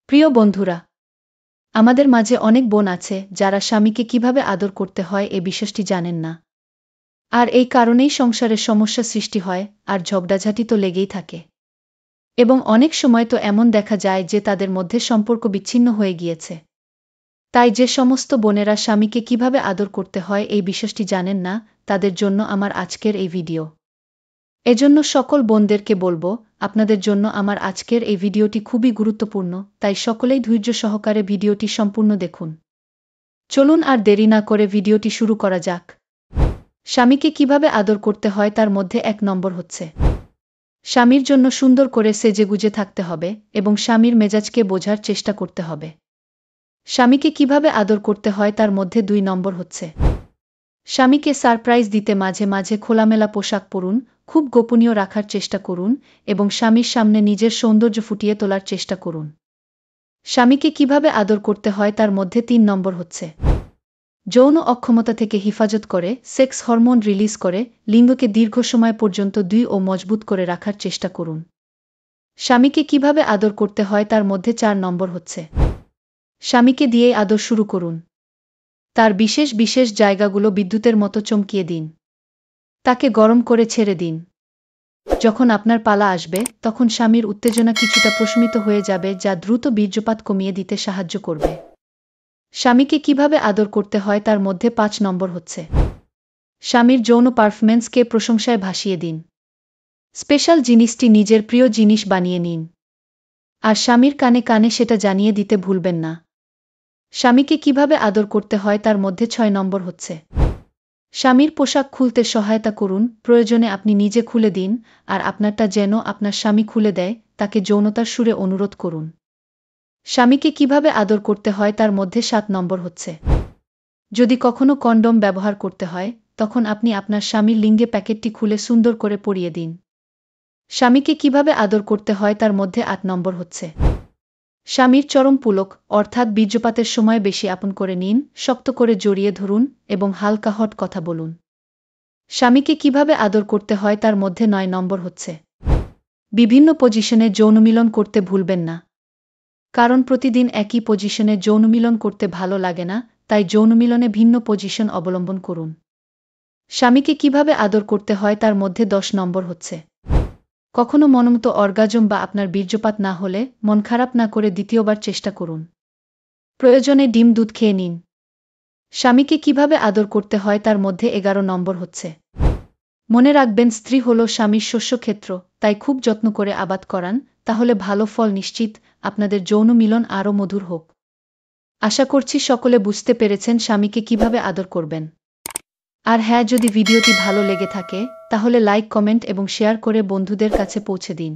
প্রিয় বন্ধুরা, আমাদের মাঝে অনেক বোন আছে যারা স্বামীকে কিভাবে আদর করতে হয় এ বিষয়টি জানেন না। আর এই কারণেই সংসারের সমস্যা সৃষ্টি হয়, আর ঝগড়াঝাটি তো লেগেই থাকে। এবং অনেক সময় তো এমন দেখা যায় যে তাদের মধ্যে সম্পর্ক বিচ্ছিন্ন হয়ে গিয়েছে। তাই যে সমস্ত বোনেরা স্বামীকে কিভাবে আদর করতে হয় এই বিষয়টি জানেন না, তাদের জন্য আমার আজকের এই ভিডিও। এজন্য সকল বোনদেরকে বলবো, আপনাদের জন্য আমার আজকের এই ভিডিওটি খুবই গুরুত্বপূর্ণ, তাই সকলেই ধৈর্য সহকারে ভিডিওটি সম্পূর্ণ দেখুন। চলুন আর দেরি না করে ভিডিওটি শুরু করা যাক। স্বামীকে কিভাবে আদর করতে হয় তার মধ্যে ১ নম্বর হচ্ছে, স্বামীর জন্য সুন্দর করে সেজেগুজে থাকতে হবে এবং স্বামীর মেজাজকে বোঝার চেষ্টা করতে হবে। স্বামীকে কিভাবে আদর করতে হয় তার মধ্যে ২ নম্বর হচ্ছে, স্বামীকে সারপ্রাইজ দিতে মাঝে মাঝে খোলামেলা পোশাক পরুন, খুব গোপনীয় রাখার চেষ্টা করুন এবং স্বামীর সামনে নিজের সৌন্দর্য ফুটিয়ে তোলার চেষ্টা করুন। স্বামীকে কিভাবে আদর করতে হয় তার মধ্যে ৩ নম্বর হচ্ছে, যৌন অক্ষমতা থেকে হেফাজত করে, সেক্স হরমোন রিলিজ করে, লিঙ্গকে দীর্ঘ সময় পর্যন্ত দৃঢ় ও মজবুত করে রাখার চেষ্টা করুন। স্বামীকে কিভাবে আদর করতে হয় তার মধ্যে ৪ নম্বর হচ্ছে, স্বামীকে দিয়েই আদর শুরু করুন। তার বিশেষ বিশেষ জায়গাগুলো বিদ্যুতের মতো চমকিয়ে দিন। তাকে গরম করে ছেড়ে দিন। যখন আপনার পালা আসবে, তখন স্বামীর উত্তেজনা কিছুটা প্রশমিত হয়ে যাবে, যা দ্রুত বীর্যপাত কমিয়ে দিতে সাহায্য করবে। স্বামীকে কিভাবে আদর করতে হয় তার মধ্যে ৫ নম্বর হচ্ছে, স্বামীর যৌন পারফরম্যান্সকে প্রশংসায় ভাসিয়ে দিন। স্পেশাল জিনিসটি নিজের প্রিয় জিনিস বানিয়ে নিন। আর স্বামীর কানে কানে সেটা জানিয়ে দিতে ভুলবেন না। স্বামীকে কিভাবে আদর করতে হয় তার মধ্যে ৬ নম্বর হচ্ছে, স্বামীর পোশাক খুলতে সহায়তা করুন, প্রয়োজনে আপনি নিজে খুলে দিন, আর আপনারটা যেন আপনার স্বামী খুলে দেয়, তাকে যৌনতার সুরে অনুরোধ করুন। স্বামীকে কিভাবে আদর করতে হয় তার মধ্যে ৭ নম্বর হচ্ছে, যদি কখনো কন্ডোম ব্যবহার করতে হয়, তখন আপনি আপনার স্বামীর লিঙ্গে প্যাকেটটি খুলে সুন্দর করে পরিয়ে দিন। স্বামীকে কিভাবে আদর করতে হয় তার মধ্যে ৮ নম্বর হচ্ছে, স্বামীর চরম পুলক অর্থাৎ বীর্যপাতের সময় বেশি আপন করে নিন, শক্ত করে জড়িয়ে ধরুন এবং হালকা হট কথা বলুন। স্বামীকে কিভাবে আদর করতে হয় তার মধ্যে ৯ নম্বর হচ্ছে, বিভিন্ন পজিশনে যৌনমিলন করতে ভুলবেন না। কারণ প্রতিদিন একই পজিশনে যৌনমিলন করতে ভালো লাগে না, তাই যৌনমিলনে ভিন্ন পজিশন অবলম্বন করুন। স্বামীকে কিভাবে আদর করতে হয় তার মধ্যে ১০ নম্বর হচ্ছে, কখনো মনমতো অর্গাজম বা আপনার বীর্যপাত না হলে মন খারাপ না করে দ্বিতীয়বার চেষ্টা করুন। প্রয়োজনে ডিম দুধ খেয়ে নিন। স্বামীকে কিভাবে আদর করতে হয় তার মধ্যে ১১ নম্বর হচ্ছে, মনে রাখবেন স্ত্রী হল স্বামীর শস্যক্ষেত্র, তাই খুব যত্ন করে আবাদ করান, তাহলে ভালো ফল নিশ্চিত, আপনাদের যৌন মিলন আরও মধুর হোক। আশা করছি সকলে বুঝতে পেরেছেন স্বামীকে কিভাবে আদর করবেন। আর হ্যাঁ, যদি ভিডিওটি ভালো লেগে থাকে, তাহলে লাইক, কমেন্ট এবং শেয়ার করে বন্ধুদের কাছে পৌঁছে দিন।